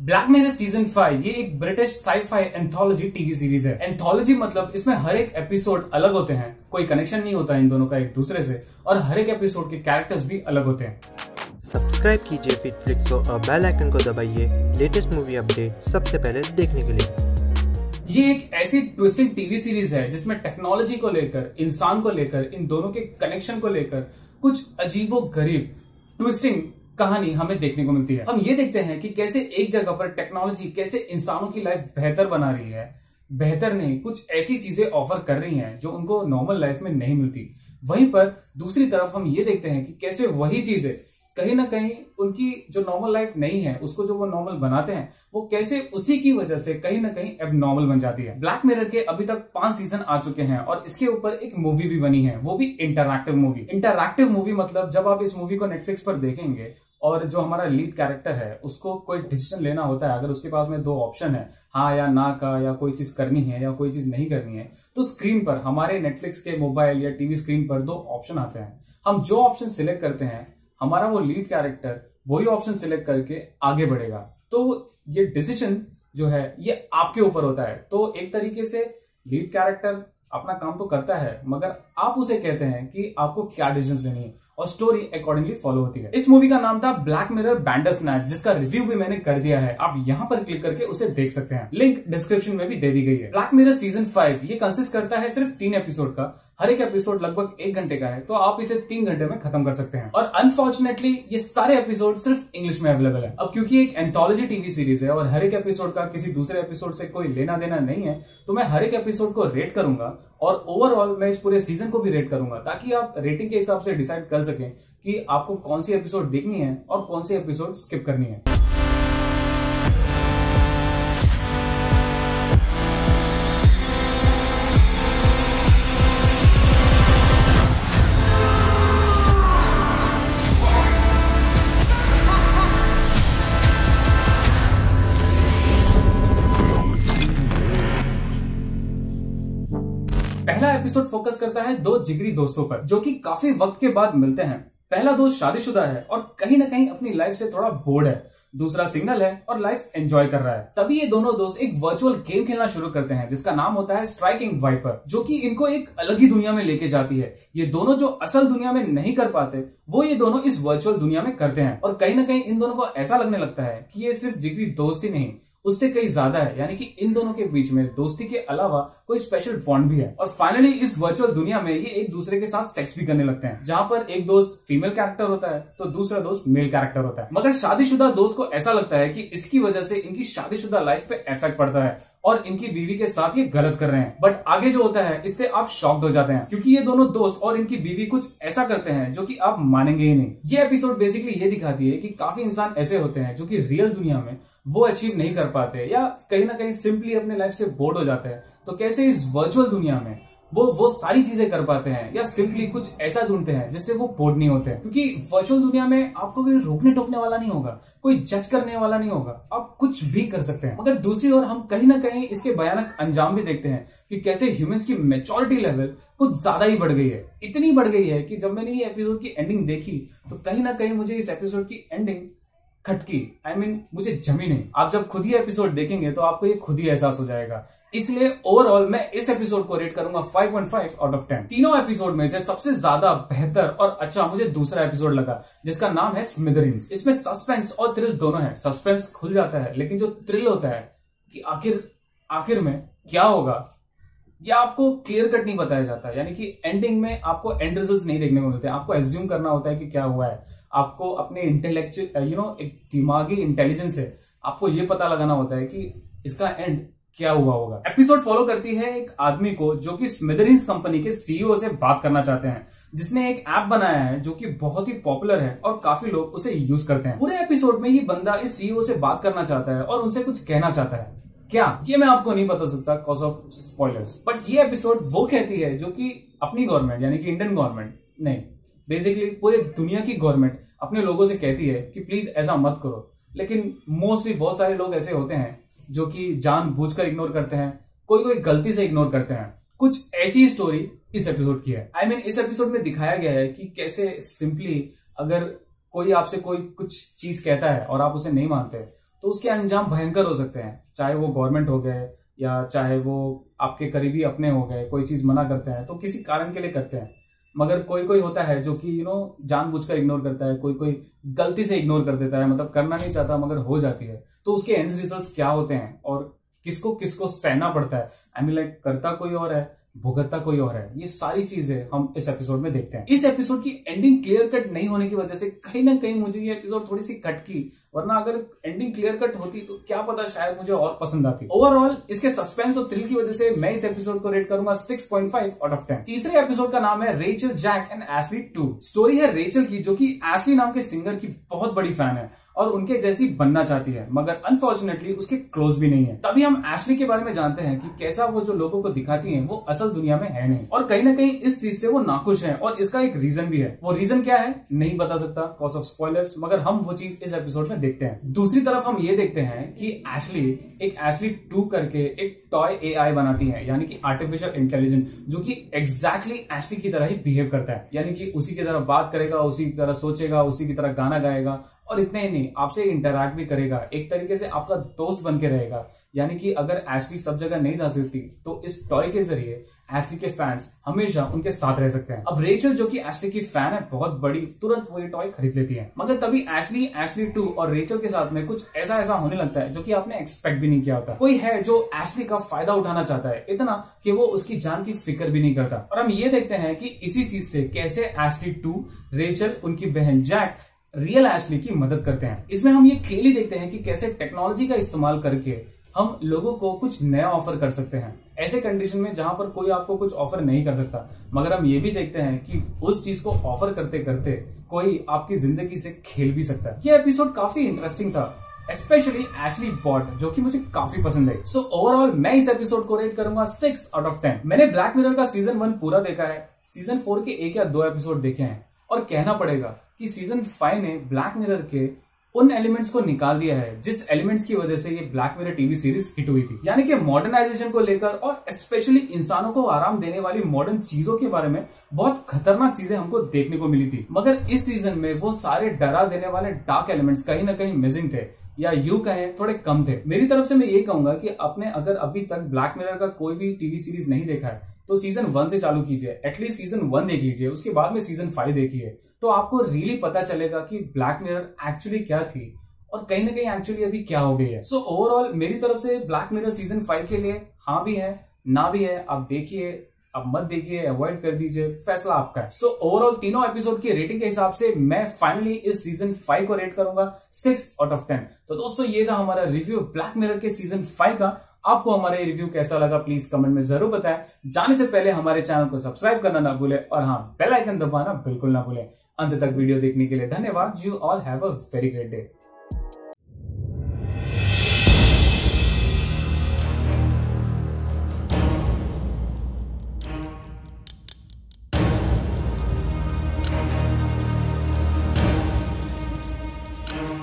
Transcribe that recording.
Black mirror season 5 ये एक British sci-fi anthology TV series है। एंथोलॉजी मतलब इसमें हर एक एपिसोड अलग होते हैं, कोई कनेक्शन नहीं होता इन दोनों का एक दूसरे से, और हर एक एपिसोड के कैरेक्टर्स भी अलग होते हैं। सब्सक्राइब कीजिए फिटफ्लिक्स को और बेल आइकन को दबाइए लेटेस्ट मूवी अपडेट सबसे पहले देखने के लिए। ये एक ऐसी ट्विस्टिंग टीवी सीरीज है जिसमें टेक्नोलॉजी को लेकर, इंसान को लेकर, इन दोनों के कनेक्शन को लेकर कुछ अजीबोगरीब ट्विस्टिंग कहानी हमें देखने को मिलती है। हम ये देखते हैं कि कैसे एक जगह पर टेक्नोलॉजी कैसे इंसानों की लाइफ बेहतर बना रही है, बेहतर नहीं कुछ ऐसी चीजें ऑफर कर रही हैं जो उनको नॉर्मल लाइफ में नहीं मिलती। वहीं पर दूसरी तरफ हम ये देखते हैं कि कैसे वही चीजें कहीं ना कहीं उनकी जो नॉर्मल लाइफ नहीं है उसको जो वो नॉर्मल बनाते हैं वो कैसे उसी की वजह से कहीं ना कहीं एबनॉर्मल बन जाती है। ब्लैक मिरर के अभी तक 5 सीजन आ चुके हैं और इसके ऊपर एक मूवी भी बनी है, वो भी इंटरैक्टिव मूवी। इंटरैक्टिव मूवी मतलब जब आप इस मूवी को नेटफ्लिक्स पर देखेंगे और जो हमारा लीड कैरेक्टर है उसको कोई डिसीजन लेना होता है, अगर उसके पास में 2 ऑप्शन है, हाँ या ना का, या कोई चीज करनी है या कोई चीज नहीं करनी है, तो स्क्रीन पर हमारे नेटफ्लिक्स के मोबाइल या टीवी स्क्रीन पर 2 ऑप्शन आते हैं। हम जो ऑप्शन सिलेक्ट करते हैं हमारा वो लीड कैरेक्टर वही ऑप्शन सिलेक्ट करके आगे बढ़ेगा। तो ये डिसीजन जो है ये आपके ऊपर होता है। तो एक तरीके से लीड कैरेक्टर अपना काम तो करता है मगर आप उसे कहते हैं कि आपको क्या डिसीजन लेनी है और स्टोरी अकॉर्डिंगली फॉलो होती है। इस मूवी का नाम था ब्लैक मिरर बैंडरस्नैच, जिसका रिव्यू भी मैंने कर दिया है, आप यहाँ पर क्लिक करके उसे देख सकते हैं, लिंक डिस्क्रिप्शन में भी दे दी गई है। ब्लैक मिरर सीजन 5 ये कंसिस्ट करता है सिर्फ 3 एपिसोड का, हर एक एपिसोड लगभग 1 घंटे का है, तो आप इसे 3 घंटे में खत्म कर सकते हैं। और अनफॉर्चुनेटली ये सारे एपिसोड सिर्फ इंग्लिश में अवेलेबल है। अब क्योंकि एक एंथोलॉजी टीवी सीरीज है और हर एक एपिसोड का किसी दूसरे एपिसोड से कोई लेना देना नहीं है, तो मैं हर एक एपिसोड को रेट करूंगा और ओवरऑल मैं इस पूरे सीजन को भी रेट करूंगा, ताकि आप रेटिंग के हिसाब से डिसाइड कर सकें कि आपको कौन सी एपिसोड देखनी है और कौन सी एपिसोड स्किप करनी है। पहला एपिसोड फोकस करता है 2 जिगरी दोस्तों पर जो कि काफी वक्त के बाद मिलते हैं। पहला दोस्त शादीशुदा है और कहीं ना कहीं अपनी लाइफ से थोड़ा बोर्ड है, दूसरा सिंगल है और लाइफ एंजॉय कर रहा है। तभी ये दोनों दोस्त एक वर्चुअल गेम खेलना शुरू करते हैं जिसका नाम होता है स्ट्राइकिंग वाइपर, जो कि इनको एक अलग ही दुनिया में लेके जाती है। ये दोनों जो असल दुनिया में नहीं कर पाते वो ये दोनों इस वर्चुअल दुनिया में करते हैं, और कहीं ना कहीं इन दोनों को ऐसा लगने लगता है कि ये सिर्फ जिगरी दोस्त ही नहीं उससे कहीं ज्यादा है, यानी कि इन दोनों के बीच में दोस्ती के अलावा कोई स्पेशल बॉन्ड भी है। और फाइनली इस वर्चुअल दुनिया में ये एक दूसरे के साथ सेक्स भी करने लगते हैं, जहां पर एक दोस्त फीमेल कैरेक्टर होता है तो दूसरा दोस्त मेल कैरेक्टर होता है। मगर शादीशुदा दोस्त को ऐसा लगता है कि इसकी वजह से इनकी शादीशुदा लाइफ पे इफेक्ट पड़ता है और इनकी बीवी के साथ ये गलत कर रहे हैं। बट आगे जो होता है इससे आप शॉक्ड हो जाते हैं, क्योंकि ये दोनों दोस्त और इनकी बीवी कुछ ऐसा करते हैं जो कि आप मानेंगे ही नहीं। ये एपिसोड बेसिकली ये दिखाती है कि काफी इंसान ऐसे होते हैं जो कि रियल दुनिया में वो अचीव नहीं कर पाते या कहीं ना कहीं सिंपली अपने लाइफ से बोर्ड हो जाते हैं, तो कैसे इस वर्चुअल दुनिया में वो सारी चीजें कर पाते हैं या सिंपली कुछ ऐसा ढूंढते हैं जिससे वो बोर्ड नहीं होते हैं। क्योंकि वर्चुअल दुनिया में आपको कोई रोकने टोकने वाला नहीं होगा, कोई जज करने वाला नहीं होगा, आप कुछ भी कर सकते हैं। मगर दूसरी ओर हम कहीं ना कहीं इसके भयानक अंजाम भी देखते हैं कि कैसे ह्यूमंस की मैच्योरिटी लेवल कुछ ज्यादा ही बढ़ गई है। इतनी बढ़ गई है कि जब मैंने ये एपिसोड की एंडिंग देखी तो कहीं ना कहीं मुझे इस एपिसोड की एंडिंग खटकी, मुझे जमी नहीं। आप जब खुद ही एपिसोड देखेंगे तो आपको ये खुद ही एहसास हो जाएगा। इसलिए ओवरऑल मैं इस एपिसोड को रेट करूंगा 5.5 आउट ऑफ 10। तीनों एपिसोड में से सबसे ज्यादा बेहतर और अच्छा मुझे दूसरा एपिसोड लगा जिसका नाम है स्मिथेरिन्स। इसमें सस्पेंस और थ्रिल दोनों है। सस्पेंस खुल जाता है लेकिन जो थ्रिल होता है कि आखिर में क्या होगा यह आपको क्लियर कट नहीं बताया जाता, यानी कि एंडिंग में आपको एंड रिजल्ट्स नहीं देखने को मिलते। आपको एज्यूम करना होता है कि क्या हुआ है, आपको अपने इंटेलेक्चुअल एक दिमागी इंटेलिजेंस से आपको ये पता लगाना होता है कि इसका एंड क्या हुआ होगा। एपिसोड फॉलो करती है एक आदमी को जो कि स्मिथेरिन्स कंपनी के सीईओ से बात करना चाहते हैं, जिसने एक ऐप बनाया है जो कि बहुत ही पॉपुलर है और काफी लोग उसे यूज करते हैं। पूरे एपिसोड में ये बंदा इस सीईओ से बात करना चाहता है और उनसे कुछ कहना चाहता है। क्या ये मैं आपको नहीं बता सकता कॉज ऑफ स्पॉयलर्स, बट ये एपिसोड वो कहती है जो कि अपनी गवर्नमेंट यानी कि इंडियन गवर्नमेंट नहीं, बेसिकली पूरे दुनिया की गवर्नमेंट अपने लोगों से कहती है कि प्लीज ऐसा मत करो। लेकिन मोस्टली बहुत सारे लोग ऐसे होते हैं जो कि जानबूझकर इग्नोर करते हैं, कोई गलती से इग्नोर करते हैं। कुछ ऐसी स्टोरी इस एपिसोड की है। इस एपिसोड में दिखाया गया है कि कैसे सिंपली अगर कोई आपसे कोई कुछ चीज कहता है और आप उसे नहीं मानते तो उसके अंजाम भयंकर हो सकते हैं, चाहे वो गवर्नमेंट हो गए या चाहे वो आपके करीबी अपने हो गए। कोई चीज मना करते हैं तो किसी कारण के लिए करते हैं, मगर कोई कोई होता है जो कि जानबूझकर इग्नोर करता है, कोई कोई गलती से इग्नोर कर देता है, मतलब करना नहीं चाहता मगर हो जाती है। तो उसके एंड रिजल्ट्स क्या होते हैं और किसको किसको सहना पड़ता है, आई मीन लाइक करता कोई और है, भुगतता कोई और है, ये सारी चीजें हम इस एपिसोड में देखते हैं। इस एपिसोड की एंडिंग क्लियर कट नहीं होने की वजह से कहीं ना कहीं मुझे ये एपिसोड थोड़ी सी खटकी, वरना अगर एंडिंग क्लियर कट होती तो क्या पता शायद मुझे और पसंद आती। ओवरऑल इसके सस्पेंस और थ्रिल की वजह से मैं इस एपिसोड को रेट करूंगा 6.5 आउट ऑफ 10। तीसरे एपिसोड का नाम है Rachel, Jack and Ashley 2। Story है रेचल की, जो कि एशली नाम के सिंगर की बहुत बड़ी फैन है और उनके जैसी बनना चाहती है, मगर अनफॉर्चुनेटली उसके क्लोज भी नहीं है। तभी हम एशली के बारे में जानते हैं कि कैसा वो जो लोगों को दिखाती है वो असल दुनिया में है नहीं, और कहीं ना कहीं इस चीज से वो नाखुश है, और इसका एक रीजन भी है। वो रीजन क्या है नहीं बता सकता कॉज ऑफ स्पॉयलर्स, मगर हम वो चीज इस एपिसोड में देखते हैं। दूसरी तरफ हम ये देखते हैं कि एशली एक एशली 2 करके एक टॉय एआई बनाती है, यानी कि आर्टिफिशियल इंटेलिजेंस, जो कि एग्जैक्टली एशली की तरह ही बिहेव करता है, यानी कि उसी की तरह बात करेगा, उसी की तरह सोचेगा, उसी की तरह गाना गाएगा, और इतना ही नहीं आपसे इंटरैक्ट भी करेगा, एक तरीके से आपका दोस्त बन के रहेगा। यानी कि अगर एशली सब जगह नहीं जा सकती तो इस टॉय के जरिए एशली के फैंस हमेशा उनके साथ रह सकते हैं। अब रेचल जो कि एशली की फैन है बहुत बड़ी, तुरंत वो ये टॉय खरीद लेती है, मगर तभी एशली 2 और रेचल के साथ में कुछ ऐसा होने लगता है जो कि आपने एक्सपेक्ट भी नहीं किया होता। कोई है जो एशली का फायदा उठाना चाहता है, इतना कि वो उसकी जान की फिक्र भी नहीं करता। और हम ये देखते हैं कि इसी चीज से कैसे एशली 2, रेचल, उनकी बहन जैक रियल एशली की मदद करते हैं। इसमें हम ये क्लियरली देखते हैं कि कैसे टेक्नोलॉजी का इस्तेमाल करके हम लोगों को कुछ नया ऑफर कर सकते हैं, ऐसे कंडीशन में जहां पर कोई आपको कुछ ऑफर नहीं कर सकता। मगर हम ये भी देखते हैं कि उस चीज को ऑफर करते करते कोई आपकी जिंदगी से खेल भी सकता है। ये एपिसोड काफी इंटरेस्टिंग था, स्पेशली एशली बॉट, जो कि मुझे काफी पसंद है। सो ओवरऑल मैं इस एपिसोड को रेट करूंगा 6 आउट ऑफ 10। मैंने ब्लैक मिरर का सीजन 1 पूरा देखा है, सीजन 4 के 1 या 2 एपिसोड देखे हैं, और कहना पड़ेगा कि सीजन 5 ने ब्लैक मिरर के उन एलिमेंट्स को निकाल दिया है जिस एलिमेंट्स की वजह से ये black mirror TV series hit हुई थी। यानी कि मॉडर्नाइजेशन को लेकर और स्पेशली इंसानों को आराम देने वाली मॉडर्न चीजों के बारे में बहुत खतरनाक चीजें हमको देखने को मिली थी, मगर इस सीजन में वो सारे डरा देने वाले डार्क एलिमेंट्स कहीं ना कहीं मिसिंग थे, या यूं कहें थोड़े कम थे। मेरी तरफ से मैं ये कहूंगा कि आपने अगर अभी तक ब्लैक मिरर का कोई भी टीवी सीरीज नहीं देखा है तो सीजन 1 से चालू कीजिए, एटलीस्ट सीजन 1 देख लीजिए, उसके बाद में सीजन 5 देखिए, तो आपको रियली पता चलेगा कि ब्लैक मिरर एक्चुअली क्या थी और कहीं ना कहीं एक्चुअली अभी क्या हो गई है। सो ओवरऑल मेरी तरफ से ब्लैक मिरर सीजन 5 के लिए हाँ भी है ना भी है, आप देखिए, अब मत देखिए, अवॉइड कर दीजिए, फैसला आपका है। सो ओवरऑल तीनों एपिसोड की रेटिंग के हिसाब से मैं फाइनली इस सीजन 5 को रेट करूंगा 6 आउट ऑफ 10। तो दोस्तों ये था हमारा रिव्यू ब्लैक मिरर के सीजन 5 का। आपको हमारा ये रिव्यू कैसा लगा प्लीज कमेंट में जरूर बताएं। जाने से पहले हमारे चैनल को सब्सक्राइब करना ना भूले, और हाँ बेल आइकन दबाना बिल्कुल ना भूले। अंत तक वीडियो देखने के लिए धन्यवाद। You all have a very great day.